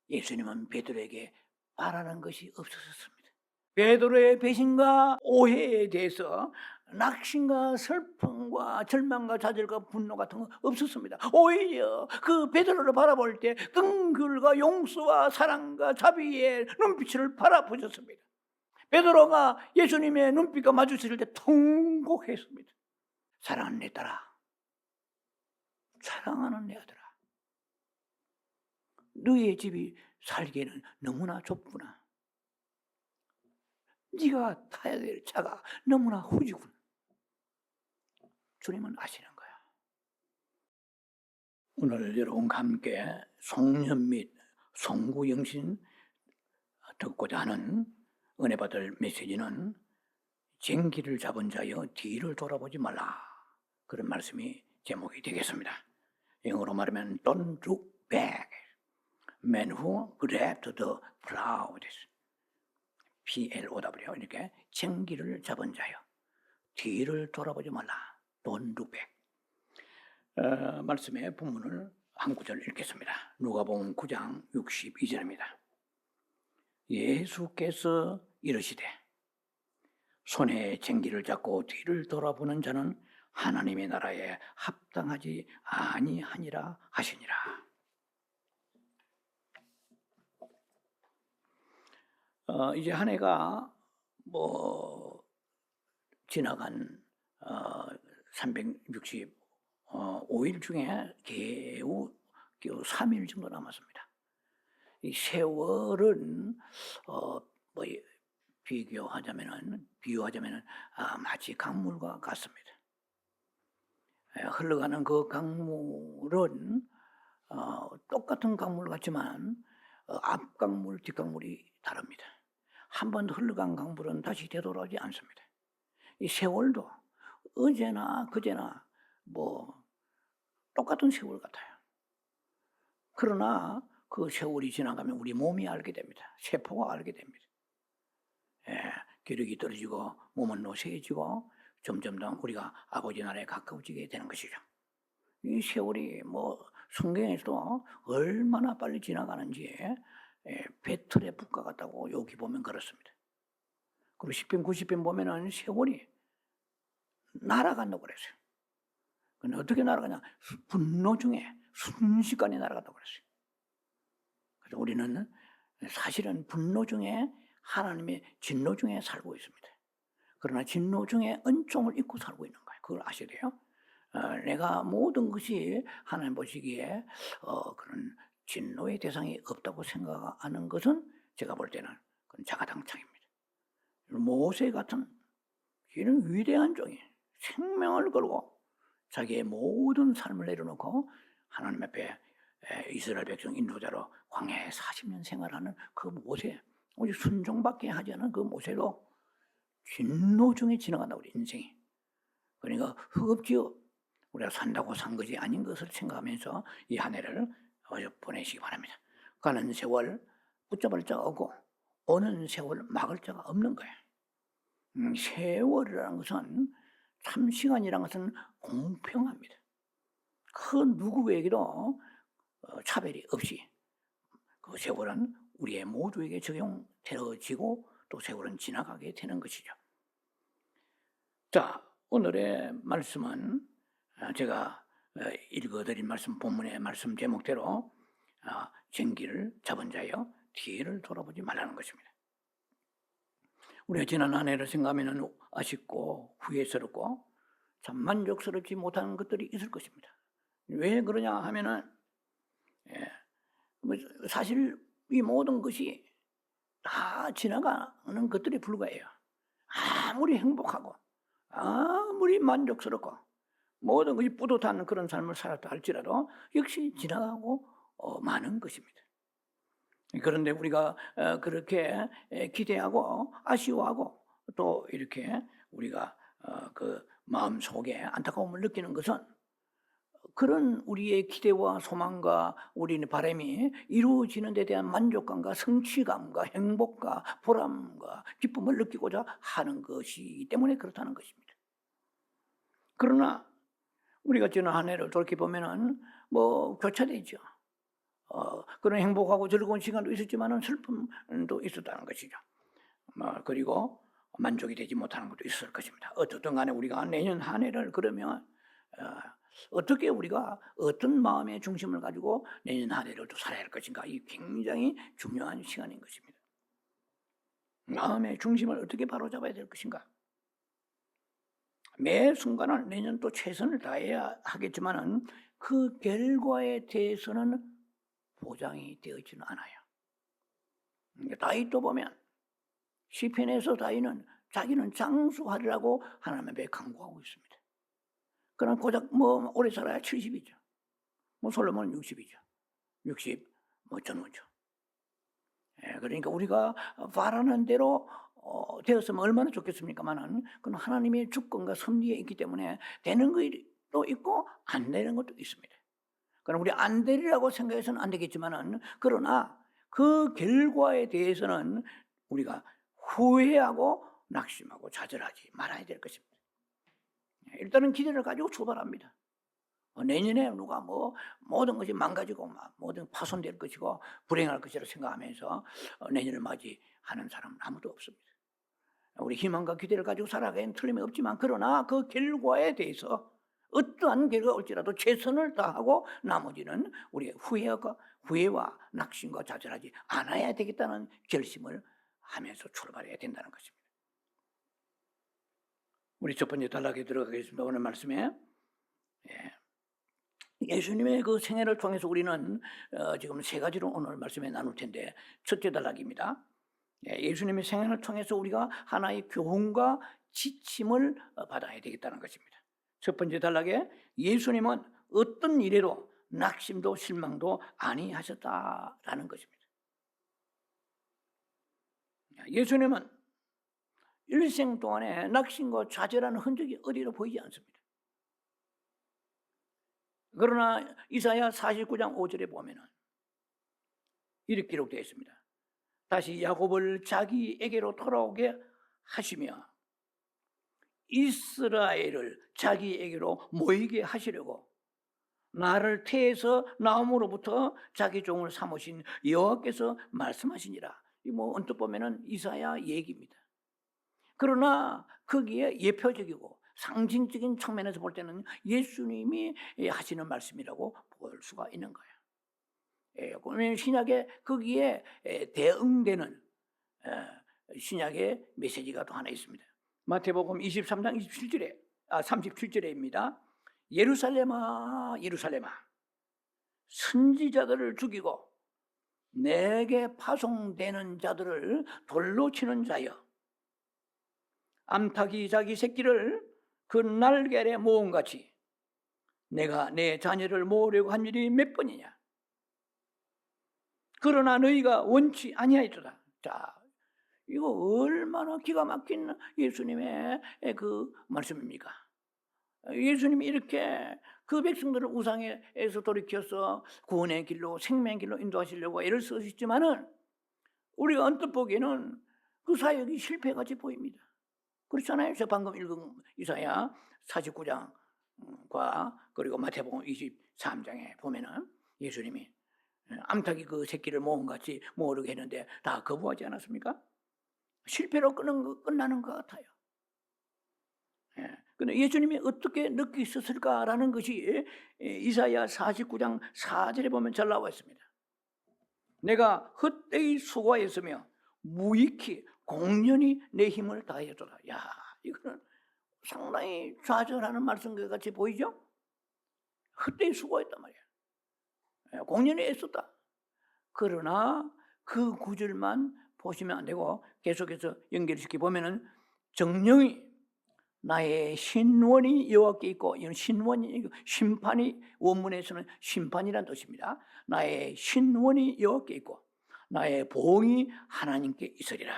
예수님은 베드로에게 바라는 것이 없으셨습니다. 베드로의 배신과 오해에 대해서 낙심과 슬픔과 절망과 좌절과 분노 같은 거 없었습니다. 오히려 그 베드로를 바라볼 때 긍휼과 용서와 사랑과 자비의 눈빛을 바라보셨습니다. 베드로가 예수님의 눈빛과 마주쳤을 때 통곡했습니다. 사랑하는 내 딸아, 사랑하는 내 아들아, 너의 집이 살기에는 너무나 좁구나. 네가 타야 될 차가 너무나 후지구나. 주님은 아시는 거야. 오늘 여러분과 함께 송년 및 송구영신 듣고자 하는 은혜 받을 메시지는 쟁기를 잡은 자여 뒤를 돌아보지 말라. 그런 말씀이 제목이 되겠습니다. 영어로 말하면 Don't look back. Men who grabbed the plow. PLOW 이렇게 쟁기를 잡은 자여 뒤를 돌아보지 말라. Don't look back. 말씀의 본문을 한 구절 읽겠습니다. 누가복음 9장 62절입니다. 예수께서 이르시되 손에 쟁기를 잡고 뒤를 돌아보는 자는 하나님의 나라에 합당하지 아니하니라 하시니라. 이제 한 해가 지나간 365일 중에 겨우 3일 정도 남았습니다. 이 세월은 비유하자면은 마치 강물과 같습니다. 흘러가는 그 강물은 똑같은 강물 같지만 앞강물, 뒷강물이 다릅니다. 한 번 흘러간 강물은 다시 되돌아오지 않습니다. 이 세월도 어제나 그제나 똑같은 세월 같아요. 그러나 그 세월이 지나가면 우리 몸이 알게 됩니다. 세포가 알게 됩니다. 기력이 떨어지고 몸은 노쇠해지고 점점 더 우리가 아버지 나라에 가까워지게 되는 것이죠. 이 세월이 성경에서도 얼마나 빨리 지나가는지 배틀의 북과 같다고 여기 보면 그렇습니다. 그리고 10편 90편 보면은 세월이 날아간다고 그랬어요. 근데 어떻게 날아가냐? 분노 중에 순식간에 날아간다고 그랬어요. 그래서 우리는 사실은 분노 중에 하나님의 진노 중에 살고 있습니다. 그러나 진노 중에 은총을 입고 살고 있는 거예요. 그걸 아셔야 돼요. 내가 모든 것이 하나님 보시기에 그런 진노의 대상이 없다고 생각하는 것은 제가 볼 때는 그건 자가당착입니다. 모세 같은 이런 위대한 종이 생명을 걸고 자기의 모든 삶을 내려놓고 하나님 앞에 이스라엘 백성 인도자로 광야에 40년 생활하는 그 모세, 오직 순종밖에 하지 않은 그 모세도 진노 중에 지나간다 우리 인생이. 그러니까 흑업지요. 우리가 산다고 산 것이 아닌 것을 생각하면서 이 한 해를 보내시기 바랍니다. 가는 세월 붙잡을 자가 없고 오는 세월 막을 자가 없는 거예요. 세월이라는 것은 참 시간이라는 것은 공평합니다. 그 누구에게도 차별이 없이 그 세월은 우리의 모두에게 적용되어지고 또 세월은 지나가게 되는 것이죠. 자, 오늘의 말씀은 제가 읽어드린 말씀 본문의 말씀 제목대로 쟁기를 잡은 자여 뒤를 돌아보지 말라는 것입니다. 우리가 지난 한 해를 생각하면 아쉽고 후회스럽고 참 만족스럽지 못한 것들이 있을 것입니다. 왜 그러냐 하면은 사실 이 모든 것이 다 지나가는 것들이 불과해요. 아무리 행복하고 아무리 만족스럽고 모든 것이 뿌듯한 그런 삶을 살았다 할지라도 역시 지나가고 마는 것입니다. 그런데 우리가 그렇게 기대하고 아쉬워하고 또 이렇게 우리가 그 마음 속에 안타까움을 느끼는 것은 그런 우리의 기대와 소망과 우리의 바람이 이루어지는 데 대한 만족감과 성취감과 행복과 보람과 기쁨을 느끼고자 하는 것이기 때문에 그렇다는 것입니다. 그러나 우리가 지난 한 해를 돌이켜보면은 교차되죠. 그런 행복하고 즐거운 시간도 있었지만은 슬픔도 있었다는 것이죠. 그리고 만족이 되지 못하는 것도 있을 것입니다. 어떻든 간에 우리가 내년 한 해를 그러면 어떻게 우리가 어떤 마음의 중심을 가지고 내년 한 해를 또 살아야 할 것인가, 이 굉장히 중요한 시간인 것입니다. 마음의 중심을 어떻게 바로잡아야 될 것인가. 매 순간을 내년 또 최선을 다해야 하겠지만은 그 결과에 대해서는 보장이 되어지는 않아요. 다윗도 보면 시편에서 다윗은 자기는 장수하리라고 하나님 앞에 강구하고 있습니다. 그럼 고작 오래 살아야 70이죠. 솔로몬은 60이죠. 60 전후죠. 그러니까 우리가 바라는 대로 되었으면 얼마나 좋겠습니까만은 그건 하나님의 주권과 섭리에 있기 때문에 되는 것도 있고 안 되는 것도 있습니다. 그럼 우리 안 되리라고 생각해서는 안 되겠지만은, 그러나 그 결과에 대해서는 우리가 후회하고 낙심하고 좌절하지 말아야 될 것입니다. 일단은 기대를 가지고 출발합니다. 내년에 누가 모든 것이 망가지고 모든 파손될 것이고 불행할 것이라 생각하면서 내년을 맞이하는 사람은 아무도 없습니다. 우리 희망과 기대를 가지고 살아가기는 틀림이 없지만, 그러나 그 결과에 대해서 어떠한 결과가 올지라도 최선을 다하고 나머지는 우리의 후회와 낙심과 좌절하지 않아야 되겠다는 결심을 하면서 출발해야 된다는 것입니다. 우리 첫 번째 단락에 들어가겠습니다. 오늘 말씀에 예수님의 그 생애를 통해서 우리는 지금 세 가지로 오늘 말씀에 나눌 텐데, 첫째 단락입니다. 예수님의 생애를 통해서 우리가 하나의 교훈과 지침을 받아야 되겠다는 것입니다. 첫 번째 단락에 예수님은 어떤 일에도 낙심도 실망도 아니하셨다라는 것입니다. 예수님은 일생 동안에 낙심과 좌절하는 흔적이 어디로 보이지 않습니다. 그러나 이사야 49장 5절에 보면은 이렇게 기록되어 있습니다. 다시 야곱을 자기에게로 돌아오게 하시며 이스라엘을 자기에게로 모이게 하시려고 나를 태에서 나옴으로부터 자기 종을 삼으신 여호와께서 말씀하시니라. 언뜻 보면은 이사야 얘기입니다. 그러나 거기에 예표적이고 상징적인 측면에서 볼 때는 예수님이 하시는 말씀이라고 볼 수가 있는 거예요. 그러면 신약에 거기에 대응되는 신약의 메시지가 또 하나 있습니다. 마태복음 23장 37절에입니다. 예루살렘아 예루살렘아 선지자들을 죽이고 내게 파송되는 자들을 돌로 치는 자여, 암탉이 자기 새끼를 그 날개 아래 모음같이 내가 내 자녀를 모으려고 한 일이 몇 번이냐. 그러나 너희가 원치 아니하였도다. 자, 이거 얼마나 기가 막힌 예수님의 그 말씀입니까? 예수님이 이렇게 그 백성들을 우상에서 돌이켜서 구원의 길로 생명의 길로 인도하시려고 애를 쓰시지만은 우리가 언뜻 보기에는 그 사역이 실패같이 보입니다. 그렇잖아요. 저 방금 읽은 이사야 49장과 그리고 마태복음 23장에 보면은 예수님이 암탉이 그 새끼를 모음같이 모으려고 했는데 다 거부하지 않았습니까? 실패로 끝나는 것 같아요. 근데 예수님이 어떻게 느끼셨을까라는 것이 이사야 49장 4절에 보면 잘 나와 있습니다. 내가 헛되이 수고하였으며 무익히 공연히 내 힘을 다하였도다. 야, 이거는 상당히 좌절하는 말씀과 같이 보이죠? 헛되이 수고했단 말이야. 공연히 애썼다. 그러나 그 구절만 보시면 안 되고 계속해서 연결시켜 보면은 정령이 나의 신원이 여호와께 있고, 이건 신원이 심판이 원문에서는 심판이란 뜻입니다. 나의 신원이 여호와께 있고 나의 보응이 하나님께 있으리라.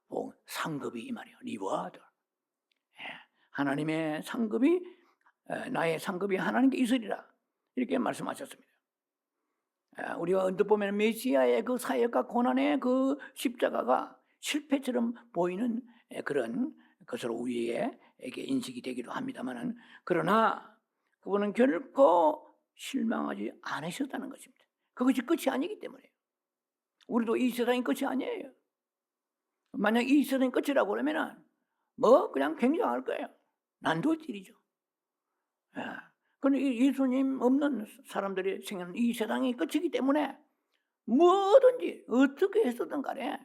보응, 상급이 이 말이에요. 리워드. 하나님의 상급이, 나의 상급이 하나님께 있으리라, 이렇게 말씀하셨습니다. 우리가 언뜻 보면 메시아의 그 사역과 고난의 그 십자가가 실패처럼 보이는 그런 것으로 우리에게 인식이 되기도 합니다만은, 그러나 그분은 결코 실망하지 않으셨다는 것입니다. 그것이 끝이 아니기 때문에. 우리도 이 세상이 끝이 아니에요. 만약 이 세상이 끝이라고 그러면은 뭐 그냥 굉장할 거예요. 난도질이죠. 그런데 예수님 없는 사람들이 생기는 이 세상이 끝이기 때문에 뭐든지 어떻게 했었든 간에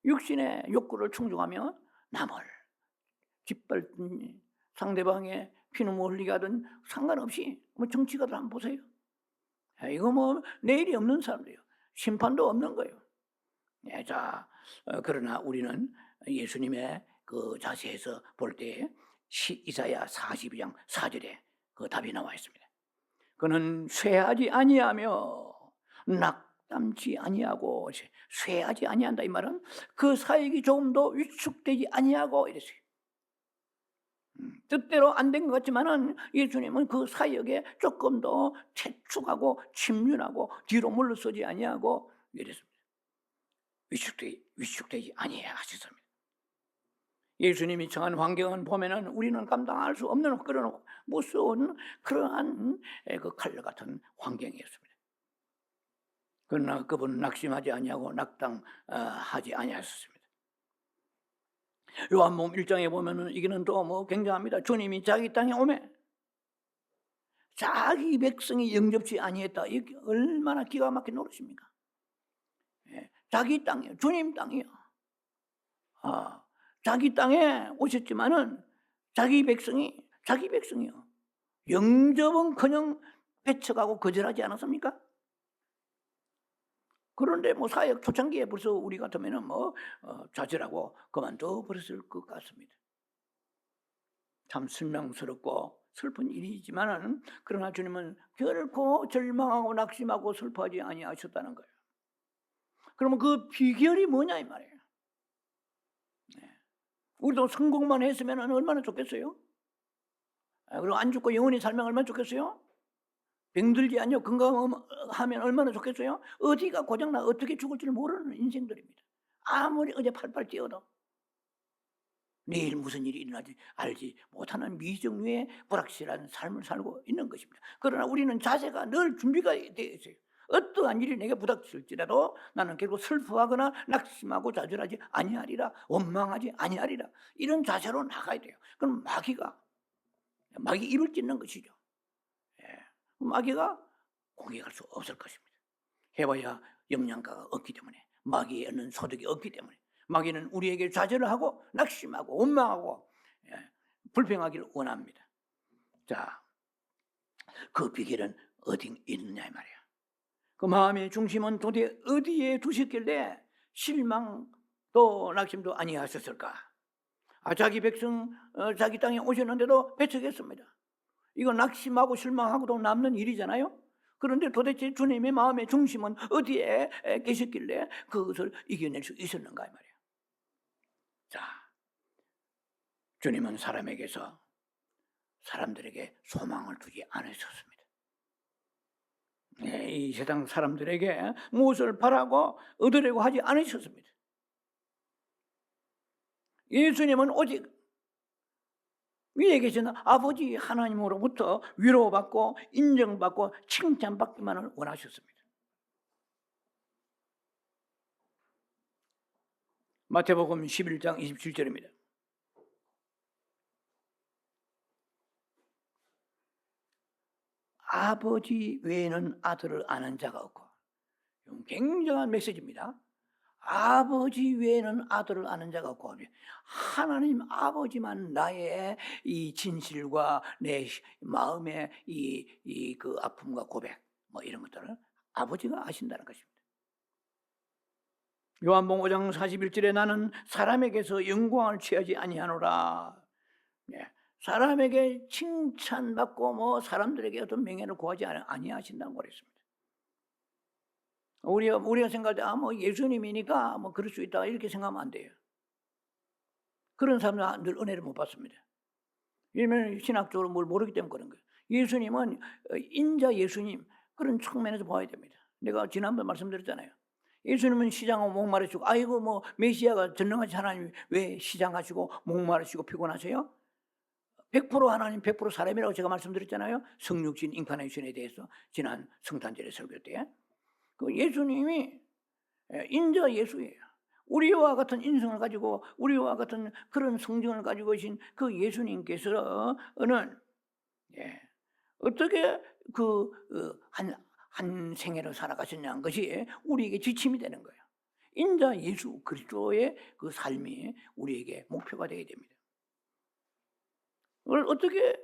육신의 욕구를 충족하며 남을 짓밟든 상대방의 피눈물 흘리게 하든 상관없이 뭐 정치가들 한번 보세요. 이거 뭐 내일이 없는 사람들이에요. 심판도 없는 거예요. 자, 그러나 우리는 예수님의 그 자세에서 볼 때 이사야 42장 4절에 그 답이 나와 있습니다. 그는 쇠하지 아니하며 낙담치 아니하고, 쇠하지 아니한다 이 말은 그 사역이 조금 더 위축되지 아니하고 이랬어요. 뜻대로 안 된 것 같지만은 예수님은 그 사역에 조금 더 퇴축하고 침륜하고 뒤로 물러서지 아니하고 이랬습니다. 위축되지 아니해야 하셨습니다. 예수님이 처한 환경은 보면은 우리는 감당할 수 없는 그런 무서운 그러한 그 칼날 같은 환경이었습니다. 그러나 그분은 낙심하지 아니하고 낙담하지 아니하셨습니다. 요한복음 1장에 보면은 이게는 또 뭐 굉장합니다. 주님이 자기 땅에 오매 자기 백성이 영접지 아니했다. 이게 얼마나 기가 막힌 노릇입니까? 자기 땅이요, 주님 땅이요. 자기 땅에 오셨지만은 자기 백성이요. 영접은커녕 배척하고 거절하지 않았습니까? 그런데 뭐 사역 초창기에 벌써 우리 같으면은 뭐 좌절하고 그만둬 버렸을 것 같습니다. 참 실망스럽고 슬픈 일이지만은 그러나 주님은 결코 절망하고 낙심하고 슬퍼하지 아니하셨다는 거예요. 그러면 그 비결이 뭐냐 이 말이에요. 우리도 성공만 했으면 얼마나 좋겠어요? 그리고 안 죽고 영원히 살면 얼마나 좋겠어요? 병들지 않고 건강하면 얼마나 좋겠어요? 어디가 고장나 어떻게 죽을지를 모르는 인생들입니다. 아무리 어제 팔팔 뛰어도 내일 무슨 일이 일어날지 알지 못하는 미정유의 불확실한 삶을 살고 있는 것입니다. 그러나 우리는 자세가 늘 준비가 되어 있어요. 어떠한 일이 내게 부닥칠지라도 나는 결국 슬퍼하거나 낙심하고 좌절하지 아니하리라, 원망하지 아니하리라, 이런 자세로 나가야 돼요. 그럼 마귀 입을 찢는 것이죠. 마귀가 공격할 수 없을 것입니다. 해봐야 영양가가 없기 때문에, 마귀에는 소득이 없기 때문에, 마귀는 우리에게 좌절을 하고 낙심하고 원망하고 불평하기를 원합니다. 자, 그 비결은 어디 있느냐 이 말이야. 그 마음의 중심은 도대체 어디에 두셨길래 실망도 낙심도 아니하셨을까? 자기 백성 자기 땅에 오셨는데도 배척했습니다. 이거 낙심하고 실망하고도 남는 일이잖아요. 그런데 도대체 주님의 마음의 중심은 어디에 계셨길래 그것을 이겨낼 수 있었는가 이 말이에요. 자, 주님은 사람들에게 소망을 두지 않으셨습니다. 이 세상 사람들에게 무엇을 바라고 얻으려고 하지 않으셨습니다. 예수님은 오직 위에 계신 아버지 하나님으로부터 위로받고 인정받고 칭찬받기만을 원하셨습니다. 마태복음 11장 27절입니다. 아버지 외에는 아들을 아는 자가 없고, 굉장한 메시지입니다. 아버지 외에는 아들을 아는 자가 없고, 하나님 아버지만 나의 이 진실과 내 마음의 그 아픔과 고백 뭐 이런 것들을 아버지가 아신다는 것입니다. 요한복음 5장 41절에 나는 사람에게서 영광을 취하지 아니하노라. 사람에게 칭찬받고 뭐 사람들에게 어떤 명예를 구하지 아니하신다는 거였습니다. 우리가 생각할 때 뭐 예수님이니까 뭐 그럴 수 있다 이렇게 생각하면 안 돼요. 그런 사람들은 늘 은혜를 못 받습니다. 왜냐하면 신학적으로 뭘 모르기 때문에 그런 거예요. 예수님은 인자 예수님 그런 측면에서 봐야 됩니다. 내가 지난번 말씀드렸잖아요. 예수님은 시장하고 목마르시고 아이고 뭐 메시아가 전능하신 하나님이 왜 시장하시고 목마르시고 피곤하세요? 100% 하나님, 100% 사람이라고 제가 말씀드렸잖아요. 성육신 인카네이션에 대해서 지난 성탄절에 설교 때. 그 예수님이 인자 예수예요. 우리와 같은 인성을 가지고 우리와 같은 그런 성정을 가지고 계신 그 예수님께서는 어떻게 한 생애를 살아가셨냐는 것이 우리에게 지침이 되는 거예요. 인자 예수 그리스도의 그 삶이 우리에게 목표가 되어야 됩니다. 그걸 어떻게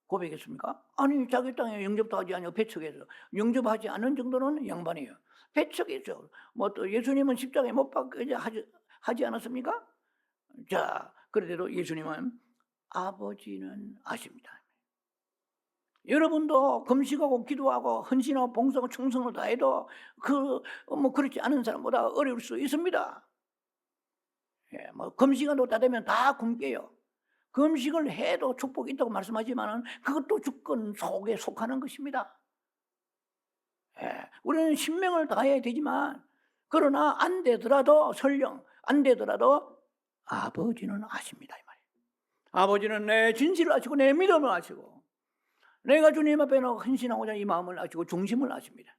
고백했습니까? 아니 자기 땅에 영접도 하지 않고 배척해서 영접하지 않은 정도는 양반이에요. 배척했죠. 뭐 또 예수님은 십자가에 못 박게 하지 않았습니까? 자, 그래도 예수님은 아버지는 아십니다. 여러분도 금식하고 기도하고 헌신하고 봉사하고 충성을 다해도 그렇지 않은 사람보다 어려울 수 있습니다. 뭐 금식을 놓다 되면 다 굶게요. 금식을 해도 축복이 있다고 말씀하지만은 그것도 주권 속에 속하는 것입니다. 우리는 신명을 다해야 되지만 그러나 안 되더라도 설령 안 되더라도 아버지는 아십니다 이 말이에요. 아버지는 내 진실을 아시고 내 믿음을 아시고 내가 주님 앞에 헌신하고자 이 마음을 아시고 중심을 아십니다.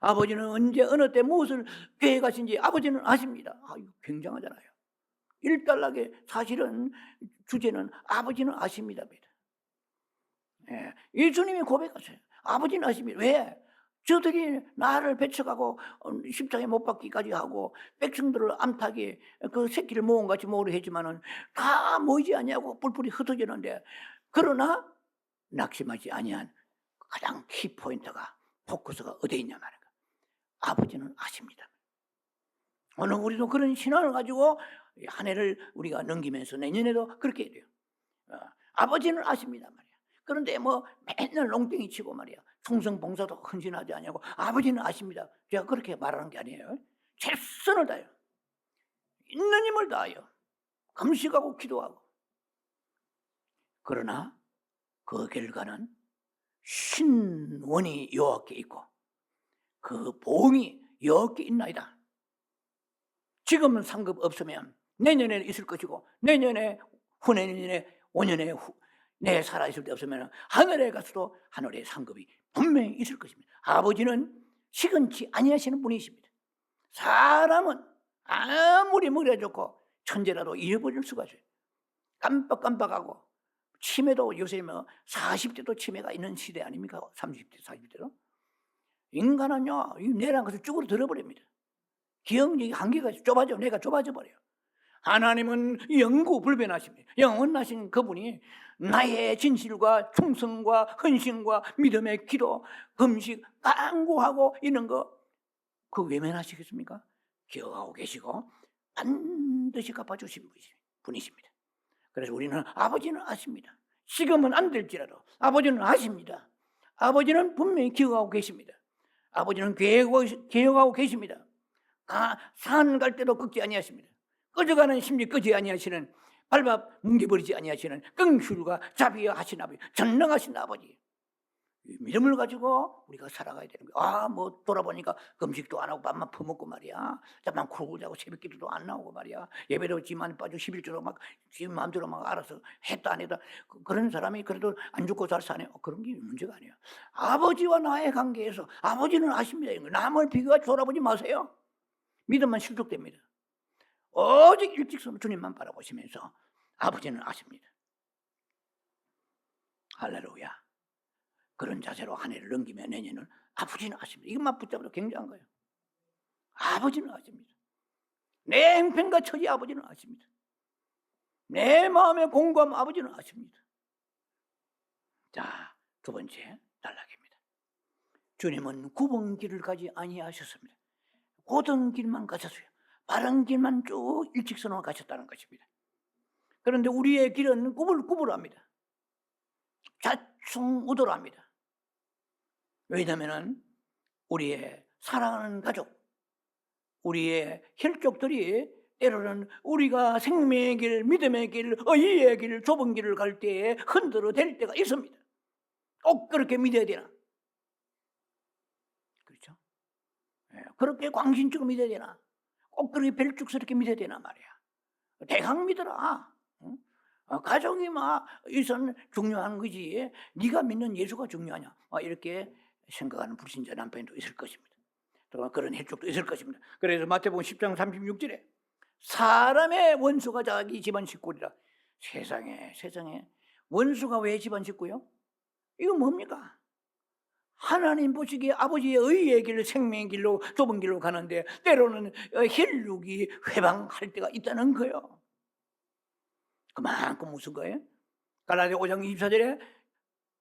아버지는 언제 어느 때 무엇을 계획하신지 아버지는 아십니다. 이거 굉장하잖아요. 일단락의 사실은 주제는 아버지는 아십니다. 예수님이 고백하세요. 아버지는 아십니다. 왜? 저들이 나를 배척하고 십자가에 못 박기까지 하고 백성들을 암탉이 그 새끼를 모험같이 모으려 했지만은 다 모이지 않냐고 뿔뿔이 흩어지는데 그러나 낙심하지 아니한 가장 키포인트가 포커스가 어디에 있냐 말이야. 아버지는 아십니다. 오늘 우리도 그런 신앙을 가지고 한 해를 우리가 넘기면서 내년에도 그렇게 해야 돼요. 아버지는 아십니다 말이야. 그런데 뭐 맨날 롱땡이 치고 말이야. 충성봉사도 헌신하지 않냐고 아버지는 아십니다. 제가 그렇게 말하는 게 아니에요. 최선을 다해요. 있는 힘을 다해요. 금식하고 기도하고. 그러나 그 결과는 신원이 여호와께 있고 그 보응이 여호와께 있나이다. 지금은 상급 없으면 내년에 있을 것이고 내년에 후내년에 5년에 내 살아있을 때 없으면 하늘에 가서도 하늘의 상급이 분명히 있을 것입니다. 아버지는 시건치 아니하시는 분이십니다. 사람은 아무리 머리가 좋고 천재라도 잃어버릴 수가 있어요. 깜빡깜빡하고 치매도 요새 뭐 40대도 치매가 있는 시대 아닙니까? 30대, 40대도. 인간은요, 뇌란 것을 쭈그러 들어버립니다. 기억력이 한계가 좁아져, 뇌가 좁아져 버려요. 하나님은 영구불변하십니다. 영원하신 그분이 나의 진실과 충성과 헌신과 믿음의 기도, 금식, 간구하고 이런 거 그거 외면하시겠습니까? 기억하고 계시고 반드시 갚아주신 분이십니다. 그래서 우리는 아버지는 아십니다. 지금은 안 될지라도 아버지는 아십니다. 아버지는 분명히 기억하고 계십니다. 아버지는 계획하고 계십니다. 산 갈 때도 꺾지 아니하십니다. 꺼져가는 심리 끄지 아니하시는 밟아 뭉개버리지 아니하시는 긍휼과 자비와 하신 아버지, 전능하신 아버지. 이 믿음을 가지고 우리가 살아가야 되는 거예요. 뭐 돌아보니까 금식도 안 하고 밥만 퍼먹고 말이야. 잠만 쿨쿨 자고 새벽기도도 안 나오고 말이야. 예배도 지만 빠지고 11조로 막 지 마음대로 막 알아서 했다 안 했다. 그런 사람이 그래도 안 죽고 잘 사네. 그런 게 문제가 아니에요. 아버지와 나의 관계에서 아버지는 아십니다. 남을 비교하 돌아보지 마세요. 믿음만 실족됩니다. 오직 일직선 주님만 바라보시면서 아버지는 아십니다. 할렐루야. 그런 자세로 한 해를 넘기면 내년은 아버지는 아십니다. 이것만 붙잡아도 굉장한 거예요. 아버지는 아십니다. 내 행편과 처지 아버지는 아십니다. 내 마음의 공고함 아버지는 아십니다. 자, 두 번째 단락입니다. 주님은 굽은 길을 가지 아니하셨습니다. 고든 길만 가셨어요. 바른 길만 쭉 일직선으로 가셨다는 것입니다. 그런데 우리의 길은 구불구불합니다. 좌충우돌합니다. 왜냐하면 우리의 사랑하는 가족, 우리의 혈족들이 때로는 우리가 생명의 길, 믿음의 길, 의의 길, 좁은 길을 갈 때에 흔들어 댈 때가 있습니다. 꼭 그렇게 믿어야 되나? 그렇죠? 그렇게 광신적으로 믿어야 되나? 꼭 그렇게 벨쭉스럽게 믿어야 되나 말이야. 대강 믿어라. 가족이 막 이선 중요한 거지 네가 믿는 예수가 중요하냐 이렇게 생각하는 불신자 남편도 있을 것입니다. 또 그런 혈족도 있을 것입니다. 그래서 마태복음 10장 36절에 사람의 원수가 자기 집안 식구리라. 세상에 원수가 왜 집안 식구요? 이거 뭡니까? 하나님 보시기에 아버지의 의의 길, 생명의 길로 좁은 길로 가는데 때로는 혈육이 회방할 때가 있다는 거예요. 그만큼 무슨 거예요? 갈라디아 5장 24절에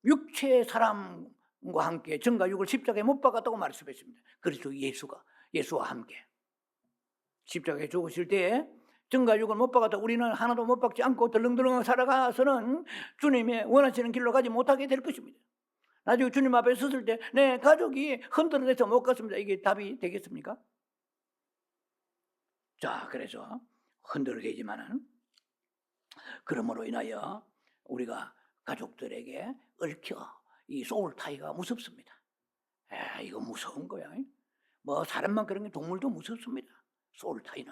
육체의 사람과 함께 정과 육을 십자가에 못 박았다고 말씀했습니다. 그리스도 예수와 함께 십자가에 죽으실 때 정과 육을 못 박았다. 우리는 하나도 못 박지 않고 덜렁덜렁 살아가서는 주님의 원하시는 길로 가지 못하게 될 것입니다. 나중에 주님 앞에 섰을 때 내 가족이 흔들어서 못 갔습니다. 이게 답이 되겠습니까? 자, 그래서 흔들어되지만은 그러므로 인하여 우리가 가족들에게 얽혀 이 소울 타이가 무섭습니다. 이거 무서운 거야. 뭐 사람만 그런 게 동물도 무섭습니다. 소울 타이는.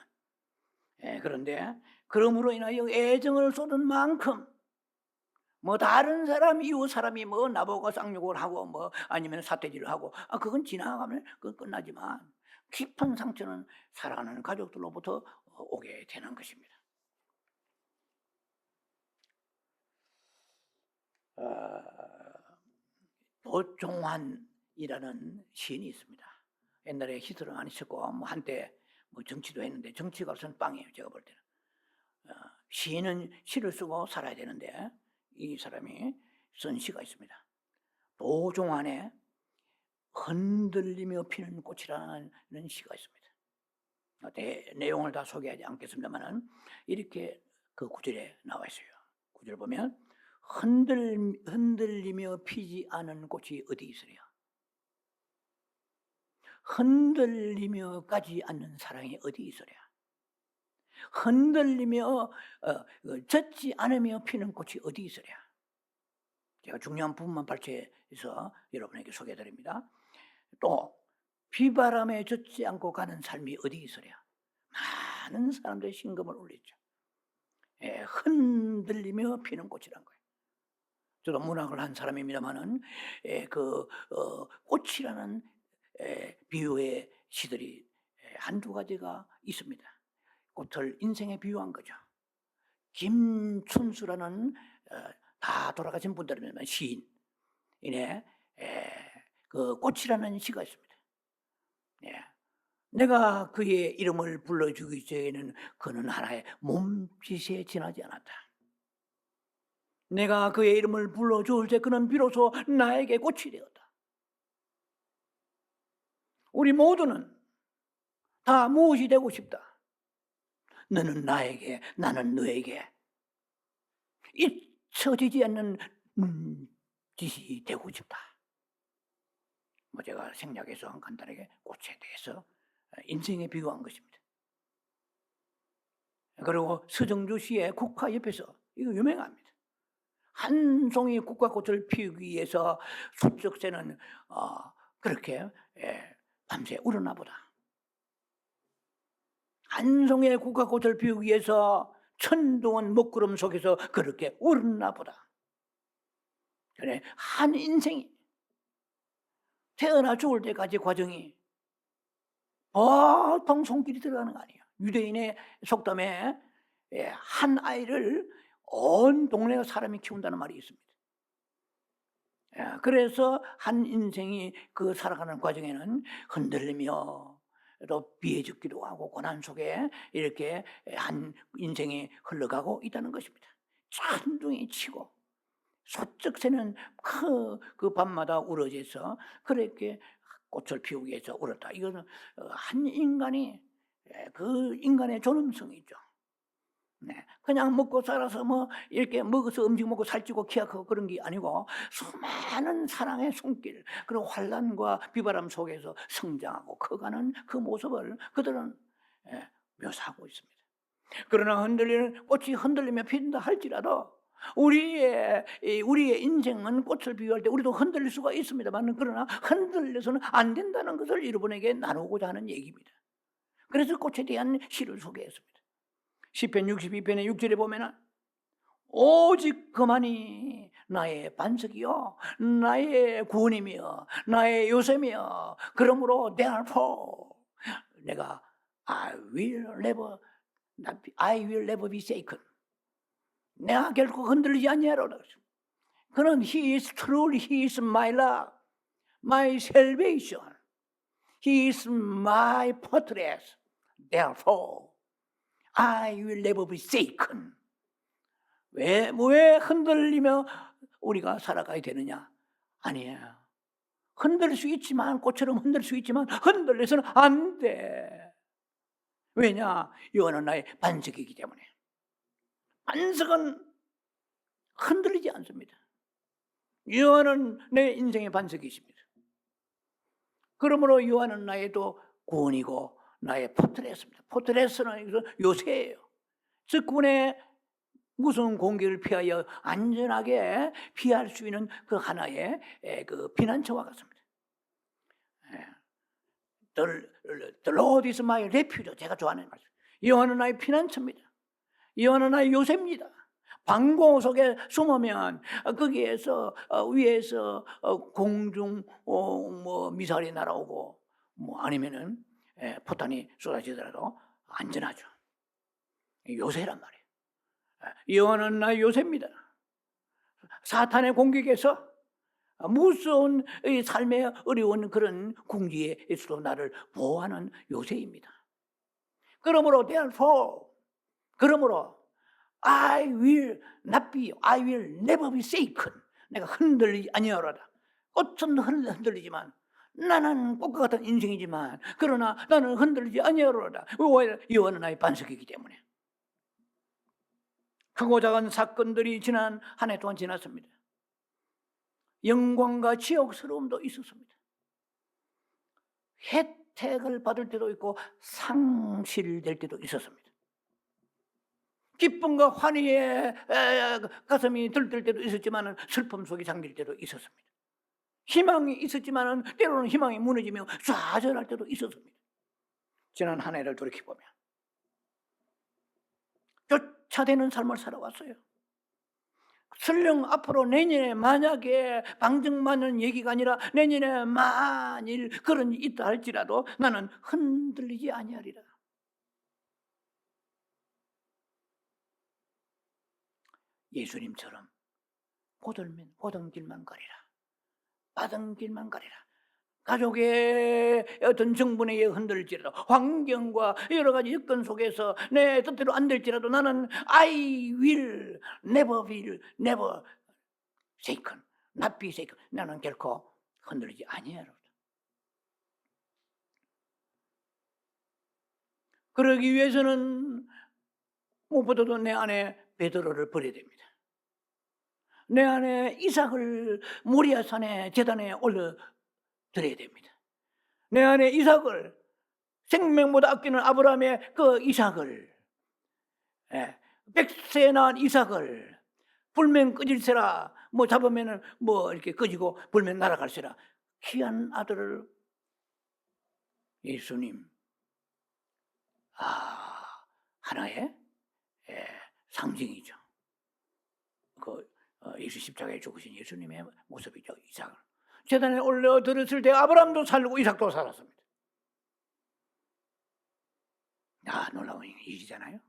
그런데 그러므로 인하여 애정을 쏟은 만큼 뭐 다른 사람 이웃 사람이 뭐 나보고 쌍욕을 하고 뭐 아니면 사태질을 하고 그건 지나가면 그건 끝나지만 깊은 상처는 사랑하는 가족들로부터 오게 되는 것입니다. 도종환이라는 시인이 있습니다. 옛날에 히트를 안 했었고 뭐 한때 뭐 정치도 했는데 정치가 우선 빵이에요. 제가 볼 때는 시인은 시를 쓰고 살아야 되는데 이 사람이 쓴 시가 있습니다. 도종환의 흔들리며 피는 꽃이라는 시가 있습니다. 내용을 다 소개하지 않겠습니다만은 이렇게 그 구절에 나와 있어요. 구절 보면 흔들리며 피지 않은 꽃이 어디 있으랴. 흔들리며 까지 않는 사랑이 어디 있으랴. 흔들리며 젖지 않으며 피는 꽃이 어디 있으랴. 제가 중요한 부분만 발췌해서 여러분에게 소개해드립니다. 또 비바람에 젖지 않고 가는 삶이 어디 있으랴. 많은 사람들이 신금을 울렸죠. 흔들리며 피는 꽃이란 거예요. 저도 문학을 한 사람입니다만은 꽃이라는 비유의 시들이 한두 가지가 있습니다. 꽃을 인생에 비유한 거죠. 김춘수라는 다 돌아가신 분들이면 시인의 그 꽃이라는 시가 있습니다. 내가 그의 이름을 불러주기 전에는 그는 하나의 몸짓에 지나지 않았다. 내가 그의 이름을 불러줄 때 그는 비로소 나에게 꽃이 되었다. 우리 모두는 다 무엇이 되고 싶다. 너는 나에게, 나는 너에게 잊혀지지 않는 짓이 되고 싶다. 뭐 제가 생략해서 간단하게 꽃에 대해서 인생에 비유한 것입니다. 그리고 서정주 씨의 국화 옆에서 이거 유명합니다. 한 송이 국화꽃을 피우기 위해서 수쩍새는 그렇게 밤새 울었나 보다. 한 송이의 국화꽃을 피우기 위해서 천둥은 먹구름 속에서 그렇게 울었나 보다. 그래, 한 인생이 태어나 죽을 때까지 과정이 보통 손길이 들어가는 거 아니에요. 유대인의 속담에 한 아이를 온 동네 사람이 키운다는 말이 있습니다. 그래서 한 인생이 그 살아가는 과정에는 흔들리며 또 비에 죽기도 하고 고난 속에 이렇게 한 인생이 흘러가고 있다는 것입니다. 천둥이 치고 소쩍새는 그 밤마다 우러져서 그렇게 꽃을 피우기 위해서 울었다. 이거는 한 인간이 그 인간의 존엄성이죠. 그냥 먹고 살아서 뭐 이렇게 먹어서 음식 먹고 살찌고 키가 그런 게 아니고 수많은 사랑의 손길 그리고 환난과 비바람 속에서 성장하고 커가는 그 모습을 그들은 묘사하고 있습니다. 그러나 꽃이 흔들리며 핀다 할지라도 우리의 인생은 꽃을 비유할 때 우리도 흔들릴 수가 있습니다만 그러나 흔들려서는 안 된다는 것을 여러분에게 나누고자 하는 얘기입니다. 그래서 꽃에 대한 시를 소개했습니다. 시편 62편의 6절에 보면은 오직 그만이 나의 반석이요 나의 구원이며 나의 요새며 그러므로 therefore 내가 I will never be shaken. 내가 결코 흔들리지 아니하리라. 그는 He is truly He is my love, my salvation. He is my fortress. Therefore I will never be shaken. 왜 흔들리며 우리가 살아가야 되느냐? 아니에요. 흔들 수 있지만 꽃처럼 흔들 수 있지만 흔들려서는 안 돼. 왜냐? 여호와는 나의 반석이기 때문에. 반석은 흔들리지 않습니다. 여호와는 내 인생의 반석이십니다. 그러므로 여호와는 나의 또 구원이고 나의 포트레스입니다. 포트레스는 요새예요. 적군의 무슨 공격을 피하여 안전하게 피할 수 있는 그 하나의 그 피난처와 같습니다. The Lord is my refuge. 제가 좋아하는 말씀. 여호와는 나의 피난처입니다. 여호와는 나의 요새입니다. 방공 속에 숨으면 거기에서 위에서 공중 미사일이 날아오고 아니면은 포탄이 쏟아지더라도 안전하죠. 요새란 말이에요. 여호와는 나의 요새입니다. 사탄의 공격에서 무서운 삶의 어려운 그런 궁지에서도 나를 보호하는 요새입니다. 그러므로 I will never be shaken. 내가 흔들리지 아니하리라. 꽃은 흔들리지만 나는 꽃과 같은 인생이지만 그러나 나는 흔들리지 아니하리라. 여호와는 나의 반석이기 때문에. 크고 작은 사건들이 지난 한 해 동안 지났습니다. 영광과 지옥스러움도 있었습니다. 혜택을 받을 때도 있고 상실될 때도 있었습니다. 기쁨과 환희에 가슴이 들뜰 때도 있었지만 슬픔 속에 잠길 때도 있었습니다. 희망이 있었지만 때로는 희망이 무너지며 좌절할 때도 있었습니다. 지난 한 해를 돌이켜보면 쫓아대는 삶을 살아왔어요. 설령 앞으로 내년에 만약에 방정맞는 얘기가 아니라 내년에 만일 그런 일이 있다 할지라도 나는 흔들리지 아니하리라. 예수님처럼 보던 길만 가리라. 받은 길만 가리라. 가족의 어떤 정분에 흔들지라도 환경과 여러 가지 여건 속에서 내 뜻대로 안 될지라도 나는 I will never shaken, not be shaken. 나는 결코 흔들리지 아니하리라. 그러기 위해서는 무엇보다도 내 안에 베드로를 버려야 됩니다. 내 안에 이삭을 모리아산의 제단에 올려드려야 됩니다. 내 안에 이삭을 생명보다 아끼는 아브라함의 그 이삭을 백세 낳은 이삭을 불면 꺼질세라 잡으면은 이렇게 꺼지고 불면 날아갈세라 귀한 아들을 예수님 하나의 상징이죠. 예수 십자가에 죽으신 예수님의 모습이죠. 이삭을 제단에 올려드렸을 때 아브라함도 살고 이삭도 살았습니다. 놀라운 일이잖아요.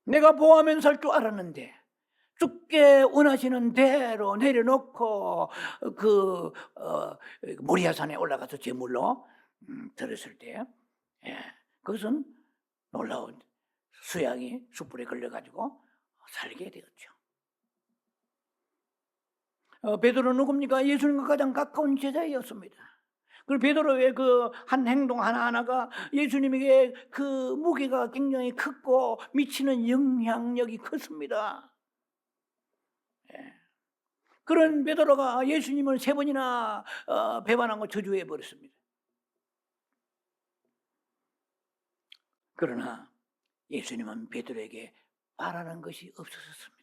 내가 보호하면서 살 줄 알았는데 주께 원하시는 대로 내려놓고 모리아산에 올라가서 제물로 드렸을 때 그것은 놀라운 수양이 숯불에 걸려가지고 살게 되었죠. 베드로는 누굽니까? 예수님과 가장 가까운 제자였습니다. 그리고 베드로의 그 한 행동 하나하나가 예수님에게 그 무게가 굉장히 컸고 미치는 영향력이 컸습니다. 그런 베드로가 예수님을 3번이나 배반하고 저주해 버렸습니다. 그러나 예수님은 베드로에게 바라는 것이 없었습니다.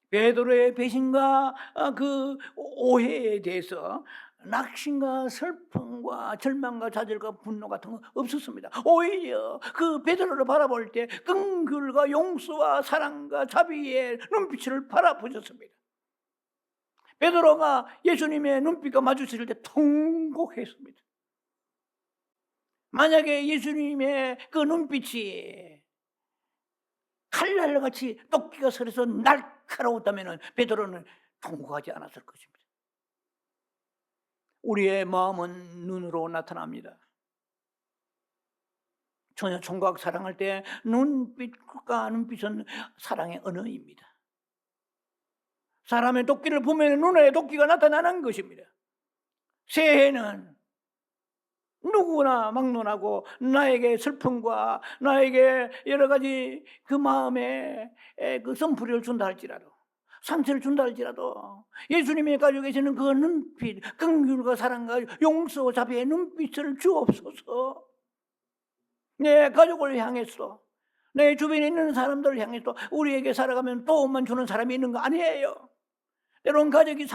베드로의 배신과 그 오해에 대해서 낙심과 슬픔과 절망과 좌절과 분노 같은 거 없었습니다. 오히려 그 베드로를 바라볼 때 긍휼과 용서와 사랑과 자비의 눈빛을 바라보셨습니다. 베드로가 예수님의 눈빛과 마주쳤을 때 통곡했습니다. 만약에 예수님의 그 눈빛이 칼날같이 토끼가 서려서 날카로웠다면 베드로는 통곡하지 않았을 것입니다. 우리의 마음은 눈으로 나타납니다. 전혀 총각 사랑할 때 눈빛과 눈빛은 사랑의 언어입니다. 사람의 토끼를 보면 눈에 토끼가 나타나는 것입니다. 새해는 누구나 막론하고 나에게 슬픔과 나에게 여러 가지 그 마음에 그 선풀이를 준다 할지라도, 상처를 준다 할지라도 예수님이 가지고 계시는 그 눈빛, 긍휼과 사랑과 용서 자비의 눈빛을 주옵소서. 내 가족을 향해서, 내 주변에 있는 사람들을 향해서 우리에게 살아가면 도움만 주는 사람이 있는 거 아니에요. 때로는 가족이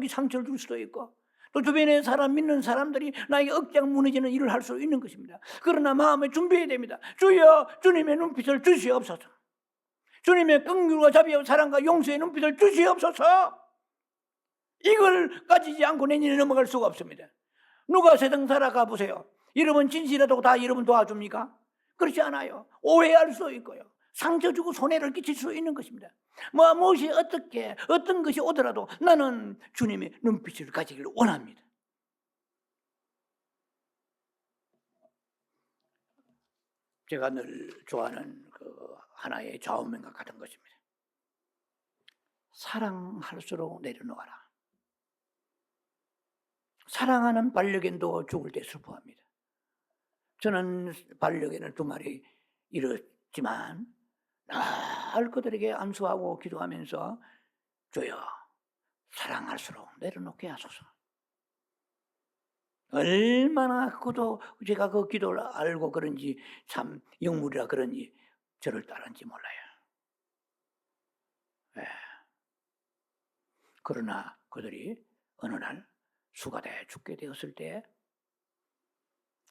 상처를 줄 수도 있고, 또 주변에 믿는 사람들이 나에게 억장 무너지는 일을 할 수 있는 것입니다. 그러나 마음에 준비해야 됩니다. 주여, 주님의 눈빛을 주시옵소서. 주님의 긍휼과 자비와 사랑과 용서의 눈빛을 주시옵소서. 이걸 가지지 않고 내년에 넘어갈 수가 없습니다. 누가 세상 살아가 보세요. 여러분 진실하다고 다 여러분 도와줍니까? 그렇지 않아요. 오해할 수 있고요. 상처 주고 손해를 끼칠 수 있는 것입니다. 무엇이 어떤 것이 오더라도 나는 주님의 눈빛을 가지기를 원합니다. 제가 늘 좋아하는 그 하나의 좌우명과 같은 것입니다. 사랑할수록 내려놓아라. 사랑하는 반려견도 죽을 때 슬퍼합니다. 저는 반려견을 2마리 잃었지만 날 그들에게 안수하고 기도하면서 주여, 사랑할수록 내려놓게 하소서. 얼마나 그도 제가 그 기도를 알고 그런지, 참 영물이라 그런지 저를 따르는지 몰라요. 네. 그러나 그들이 어느 날 수가돼 죽게 되었을 때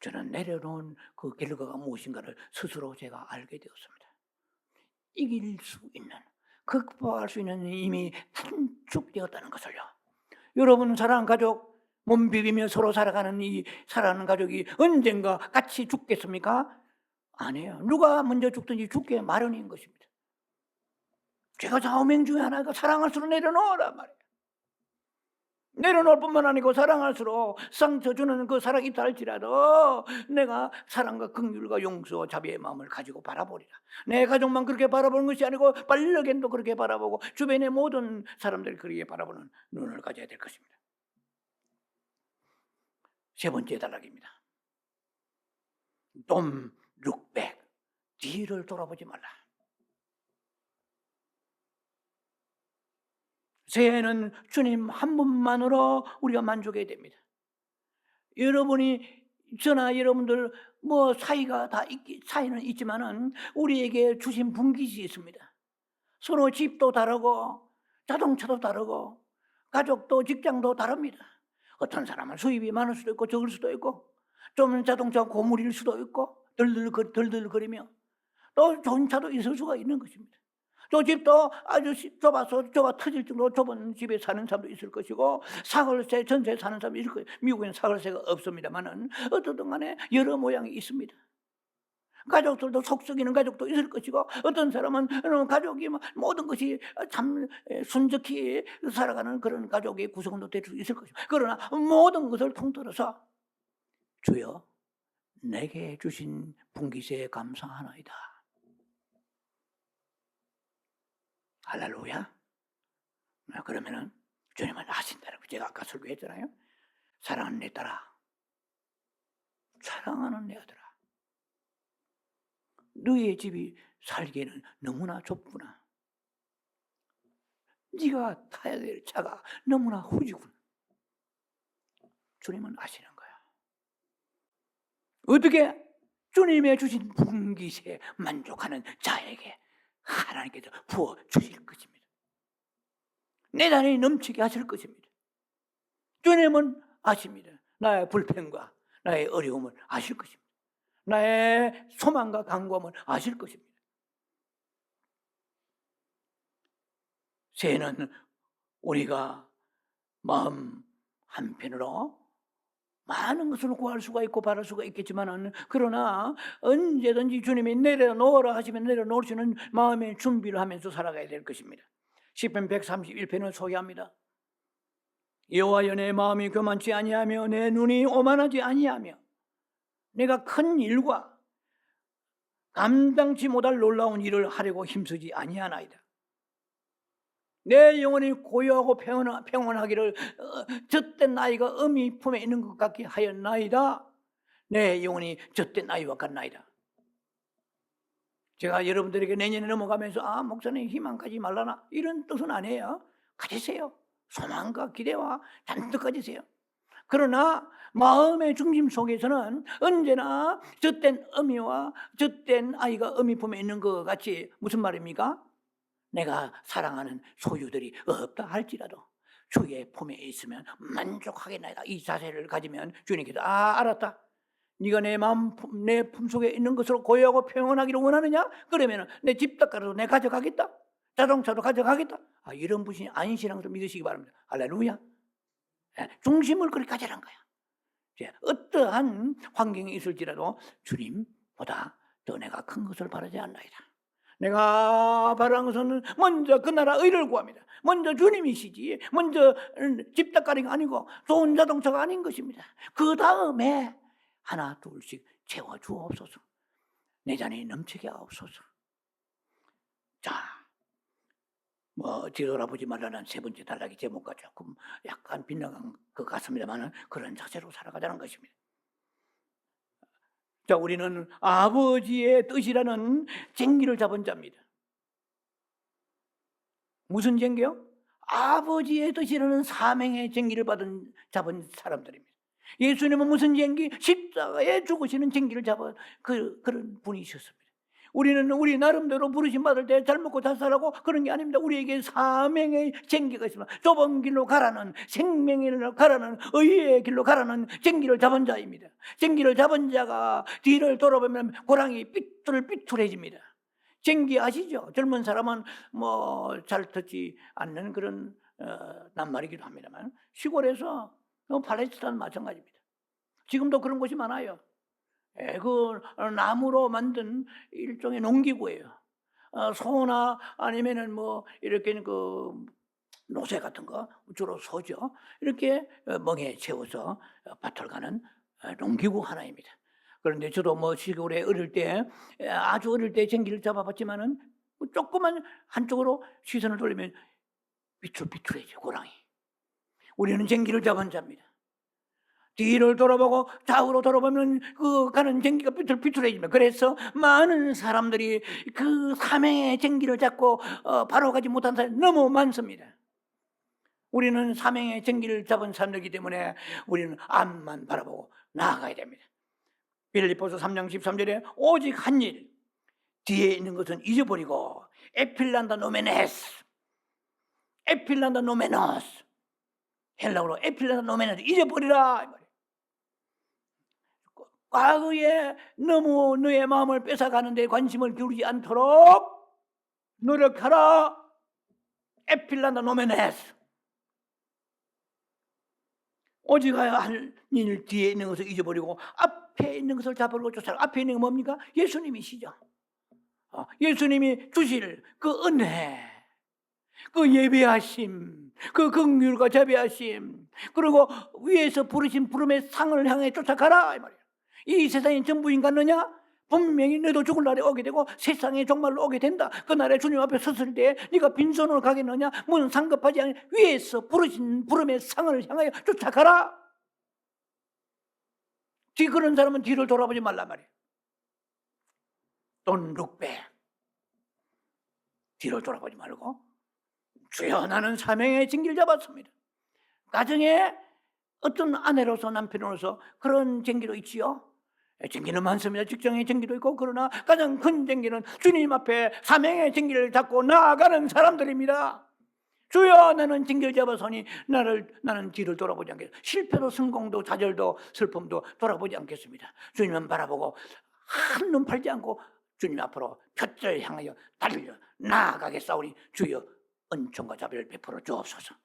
저는 내려놓은 그 결과가 무엇인가를 스스로 제가 알게 되었습니다. 이길 수 있는, 극복할 수 있는 이미 단축되었다는 것을요. 여러분 사랑하는 가족, 몸 비비며 서로 살아가는 이 사랑하는 가족이 언젠가 같이 죽겠습니까? 아니에요. 누가 먼저 죽든지 죽게 마련인 것입니다. 제가 좌우명 중에 하나가 사랑할수록 내려놓으라 말이에요. 내려놓을 뿐만 아니고 사랑할수록 상처 주는 그 사랑이 있다 할지라도 내가 사랑과 긍휼과 용서, 자비의 마음을 가지고 바라보리라. 내 가족만 그렇게 바라보는 것이 아니고 반려견도 그렇게 바라보고 주변의 모든 사람들이 그렇게 바라보는 눈을 가져야 될 것입니다. 3번째 단락입니다. Don't look back. 뒤를 돌아보지 말라. 새해는 주님 한 분만으로 우리가 만족해야 됩니다. 여러분이, 저나 여러분들 사이는 있지만은 우리에게 주신 분깃이 있습니다. 서로 집도 다르고 자동차도 다르고 가족도 직장도 다릅니다. 어떤 사람은 수입이 많을 수도 있고 적을 수도 있고, 좀 자동차 고물일 수도 있고 덜덜거리며, 또 좋은 차도 있을 수가 있는 것입니다. 저 집도 아주 좁아 터질 정도로 좁은 집에 사는 사람도 있을 것이고, 사골세 전세에 사는 사람도 있을 거예요. 미국에는 사골세가 없습니다만은 어떻든 간에 여러 모양이 있습니다. 가족들도 속 썩이는 가족도 있을 것이고, 어떤 사람은 가족이 모든 것이 참 순적히 살아가는 그런 가족의 구성도 될 수 있을 것이고, 그러나 모든 것을 통틀어서 주여, 내게 주신 분깃에 감사하나이다. 할렐루야. 그러면은 주님은 하신다는 거. 제가 아까 설교했잖아요. 사랑하는 내 딸아, 사랑하는 내 아들아, 너의 집이 살기에는 너무나 좁구나. 네가 타야 될 차가 너무나 후지구나. 주님은 아시는 거야. 어떻게? 주님의 주신 분깃에 만족하는 자에게 하나님께서 부어 주실 것입니다. 내 단에 넘치게 하실 것입니다. 주님은 아십니다. 나의 불평과 나의 어려움을 아실 것입니다. 나의 소망과 간구함을 아실 것입니다. 새해는 우리가 마음 한편으로 많은 것을 구할 수가 있고 바랄 수가 있겠지만, 그러나 언제든지 주님이 내려놓으라 하시면 내려놓으시는 마음의 준비를 하면서 살아가야 될 것입니다. 시편 131편을 소개합니다. 여호와여, 내 마음이 교만치 아니하며 내 눈이 오만하지 아니하며 내가 큰 일과 감당치 못할 놀라운 일을 하려고 힘쓰지 아니하나이다. 내 영혼이 고요하고 평온하기를 젖된 아이가 어미 품에 있는 것 같게 하였나이다. 내 영혼이 젖된 아이와 같나이다. 제가 여러분들에게 내년에 넘어가면서 목사님 희망 가지 말라나 이런 뜻은 아니에요. 가지세요. 소망과 기대와 잔뜩 가지세요. 그러나 마음의 중심 속에서는 언제나 젖된 어미와 젖된 아이가 어미 품에 있는 것 같이, 무슨 말입니까? 내가 사랑하는 소유들이 없다 할지라도 주의 품에 있으면 만족하겠나이다. 이 자세를 가지면 주님께서 알았다. 네가 내 마음, 내 품속에 있는 것으로 고요하고 평온하기를 원하느냐? 그러면 내 집값가라도 내가 가져가겠다. 자동차도 가져가겠다. 이런 분이 안신앙을 믿으시기 바랍니다. 할렐루야. 중심을 그렇게 가져란 거야. 어떠한 환경이 있을지라도 주님보다 더 내가 큰 것을 바라지 않나이다. 내가 바라는 것은 먼저 그 나라 의를 구합니다. 먼저 주님이시지, 먼저 집값가리가 아니고 좋은 자동차가 아닌 것입니다. 그 다음에 하나 둘씩 채워주옵소서. 내 잔이 넘치게 하옵소서. 자, 뒤돌아보지 말라는 세 번째 단락의 제목과 조금 약간 빗나간 것 같습니다만 그런 자세로 살아가자는 것입니다. 자, 우리는 아버지의 뜻이라는 쟁기를 잡은 자입니다. 무슨 쟁기요? 아버지의 뜻이라는 사명의 쟁기를 잡은 사람들입니다. 예수님은 무슨 쟁기? 십자가에 죽으시는 쟁기를 잡은 그런 분이셨습니다. 우리는 우리 나름대로 부르심 받을 때 잘 먹고 잘 살라고 그런 게 아닙니다. 우리에게 사명의 쟁기가 있습니다. 좁은 길로 가라는, 생명의 길로 가라는, 의의 길로 가라는 쟁기를 잡은 자입니다. 쟁기를 잡은 자가 뒤를 돌아보면 고랑이 삐뚤삐뚤해집니다. 쟁기 아시죠? 젊은 사람은 잘 듣지 않는 그런 낱말이기도 합니다만 시골에서 팔레스타인 마찬가지입니다. 지금도 그런 곳이 많아요. 그 나무로 만든 일종의 농기구예요. 소나 아니면은 이렇게 그 노새 같은 거 주로 소죠. 이렇게 멍에 채워서 밭을 가는 농기구 하나입니다. 그런데 저도 시골에 어릴 때, 아주 어릴 때 쟁기를 잡아봤지만은 조그만 한쪽으로 시선을 돌리면 삐뚤삐뚤해져 고랑이. 우리는 쟁기를 잡은 자입니다. 뒤를 돌아보고 좌우로 돌아보면 그 가는 쟁기가 삐뚤삐뚤해집니다. 그래서 많은 사람들이 그 사명의 쟁기를 잡고 바로 가지 못한 사람이 너무 많습니다. 우리는 사명의 쟁기를 잡은 사람들이기 때문에 우리는 앞만 바라보고 나아가야 됩니다. 빌립보서 3장 13절에 오직 한 일, 뒤에 있는 것은 잊어버리고 에필란다 노메네스, 에필란다 노메노스, 헬라어로 에필란다 노메노스, 잊어버리라. 과거에 너무 너의 마음을 뺏어가는 데 관심을 기울이지 않도록 노력하라. 에필란다 노메네스. 오직 한 일, 뒤에 있는 것을 잊어버리고 앞에 있는 것을 잡으려고 쫓아라. 앞에 있는 게 뭡니까? 예수님이시죠. 예수님이 주실 그 은혜, 그 예배하심, 그 긍휼과 자비하심, 그리고 위에서 부르신 부름의 상을 향해 쫓아가라 이 말이에요. 이 세상이 전부인 같느냐? 분명히 너도 죽을 날에 오게 되고 세상에 정말로 오게 된다. 그날에 주님 앞에 섰을 때 네가 빈손으로 가겠느냐? 무슨 상급하지 않은 위에서 부르신 부름의 상을 향하여 쫓아가라. 그런 사람은 뒤를 돌아보지 말란 말이에요. Don't look back. 뒤를 돌아보지 말고 주여 나는 사명의 쟁기를 잡았습니다. 가정에 어떤 아내로서 남편으로서 그런 쟁기도 있지요. 쟁기는 많습니다. 직장의 쟁기도 있고. 그러나 가장 큰 쟁기는 주님 앞에 사명의 쟁기를 잡고 나아가는 사람들입니다. 주여 나는 징계를 잡아서니 나는 뒤를 돌아보지 않겠습니다. 실패도 성공도 좌절도 슬픔도 돌아보지 않겠습니다. 주님은 바라보고 한눈 팔지 않고 주님 앞으로 표절을 향하여 달려 나아가겠사오니 주여 은총과 자비를 베풀어 주옵소서.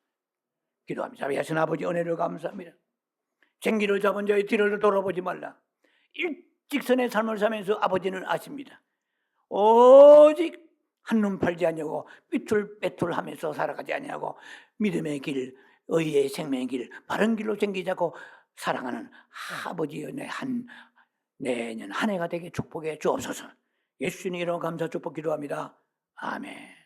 기도합니다. 자비하신 아버지 은혜를 감사합니다. 쟁기를 잡은 자의 뒤를 돌아보지 말라. 일직선의 삶을 살면서 아버지는 아십니다. 오직 한눈 팔지 아니하고 삐뚤빼뚤하면서 살아가지 아니하고 믿음의 길, 의의 생명의 길, 바른 길로 쟁기 잡고 살아가는 아버지의 내년 한 해가 되게 축복해 주옵소서. 예수님 이름으로 감사 축복 기도합니다. 아멘.